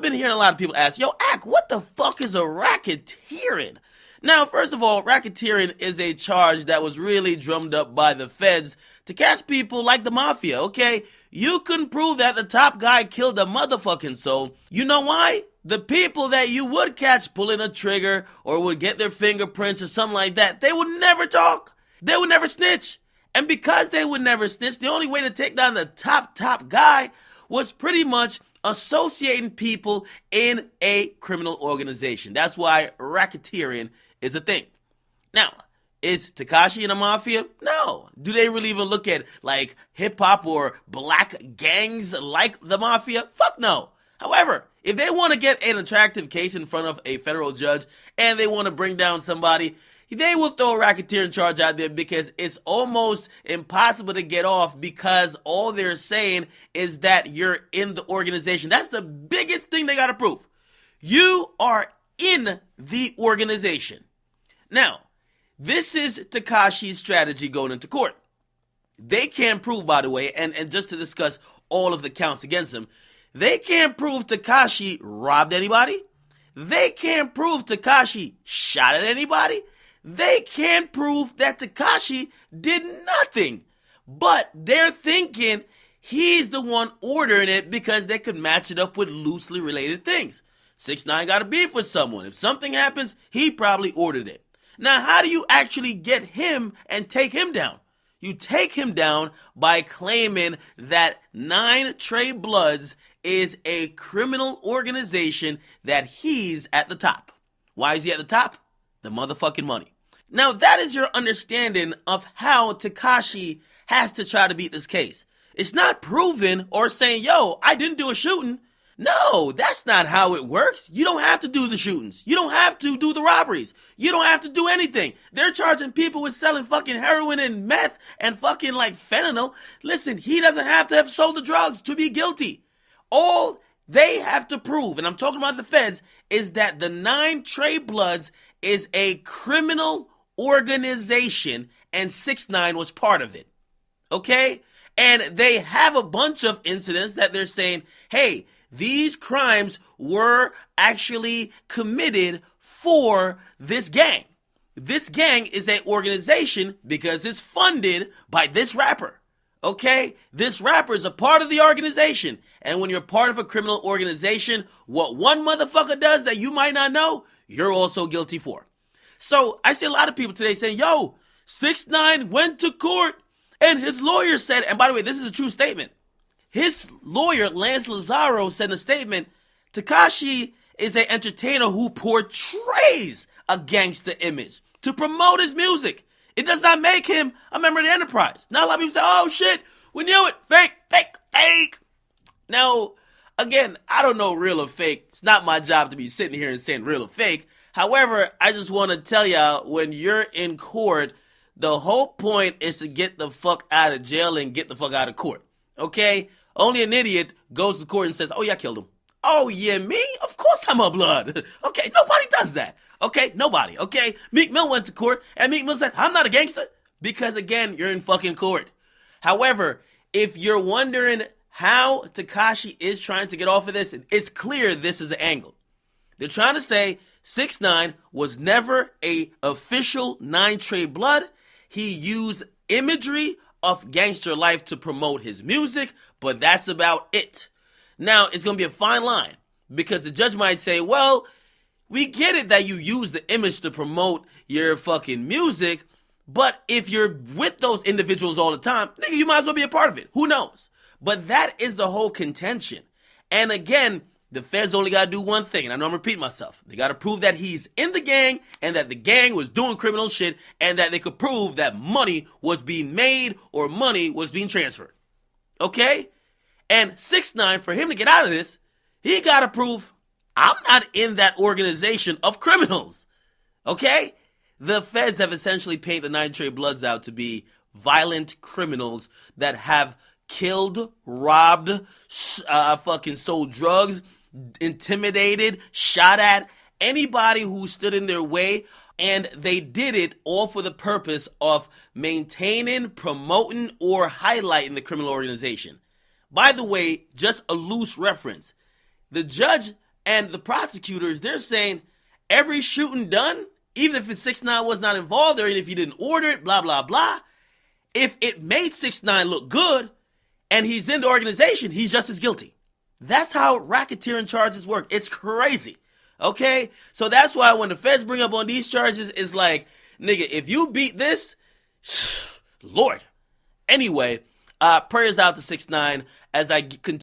been hearing a lot of people ask, yo, Ak, what the fuck is a racketeering? Now, first of all, racketeering is a charge that was really drummed up by the feds to catch people like the mafia, okay? You couldn't prove that the top guy killed a motherfucking soul. You know why? The people that you would catch pulling a trigger or would get their fingerprints or something like that, they would never talk. They would never snitch. And because they would never snitch, the only way to take down the top guy was pretty much associating people in a criminal organization. That's why racketeering is a thing. Now, is Tekashi in a mafia? No. Do they really even look at like hip hop or black gangs like the mafia? Fuck no. However, if they want to get an attractive case in front of a federal judge and they want to bring down somebody, they will throw a racketeering charge out there because it's almost impossible to get off because all they're saying is that you're in the organization. That's the biggest thing they got to prove. You are in the organization. Now, this is Tekashi's strategy going into court. They can't prove, by the way, and just to discuss all of the counts against him, they can't prove Tekashi robbed anybody. They can't prove Tekashi shot at anybody. They can't prove that Tekashi did nothing. But they're thinking he's the one ordering it because they could match it up with loosely related things. 6ix9ine got a beef with someone. If something happens, he probably ordered it. Now, how do you actually get him and take him down? You take him down by claiming that 9 Trey Bloods is a criminal organization that he's at the top. Why is he at the top? The motherfucking money. Now, that is your understanding of how Tekashi has to try to beat this case. It's not proving or saying, yo, I didn't do a shooting. No, that's not how it works. You don't have to do the shootings. You don't have to do the robberies. You don't have to do anything. They're charging people with selling fucking heroin and meth and fucking like fentanyl. Listen, he doesn't have to have sold the drugs to be guilty. All they have to prove, and I'm talking about the feds, is that the 9 Trey Bloods is a criminal organization and 6ix9ine was part of it. Okay? And they have a bunch of incidents that they're saying, hey, these crimes were actually committed for this gang. This gang is an organization because it's funded by this rapper. Okay? This rapper is a part of the organization. And when you're part of a criminal organization, what one motherfucker does that you might not know, you're also guilty for. So I see a lot of people today saying, yo, 6ix9ine went to court and his lawyer said, and by the way, this is a true statement. His lawyer, Lance Lazaro, said in a statement, Tekashi is an entertainer who portrays a gangster image to promote his music. It does not make him a member of the enterprise. Now a lot of people say, oh shit, we knew it. Fake, fake, fake. Now, again, I don't know real or fake. It's not my job to be sitting here and saying real or fake. However, I just want to tell y'all, when you're in court, the whole point is to get the fuck out of jail and get the fuck out of court. Okay? Only an idiot goes to court and says, oh yeah, I killed him. Oh yeah, me? Of course I'm a blood. Okay, nobody does that. Okay, nobody. Okay, Meek Mill went to court and Meek Mill said, I'm not a gangster. Because again, you're in fucking court. However, if you're wondering how Tekashi is trying to get off of this, it's clear this is an angle. They're trying to say 6ix9ine was never a official 9 Trey Blood. He used imagery of gangster life to promote his music, but that's about it. Now, it's going to be a fine line because the judge might say, well, we get it that you use the image to promote your fucking music, but if you're with those individuals all the time, nigga, you might as well be a part of it. Who knows? But that is the whole contention. And again, the feds only got to do one thing, and I know I'm repeating myself. They got to prove that he's in the gang and that the gang was doing criminal shit and that they could prove that money was being made or money was being transferred. Okay? And 6ix9ine, for him to get out of this, he got to prove, I'm not in that organization of criminals. Okay? The feds have essentially painted the 9 Trey Bloods out to be violent criminals that have killed, robbed, fucking sold drugs, intimidated, shot at anybody who stood in their way, and they did it all for the purpose of maintaining, promoting, or highlighting the criminal organization. By the way, just a loose reference. The judge And the prosecutors, they're saying every shooting done, even if it's 6ix9ine was not involved, or even if he didn't order it, blah, blah, blah, if it made 6ix9ine look good and he's in the organization, he's just as guilty. That's how racketeering charges work. It's crazy. Okay? So that's why when the feds bring up on these charges, it's like, nigga, if you beat this, Lord. Anyway, prayers out to 6ix9ine as I continue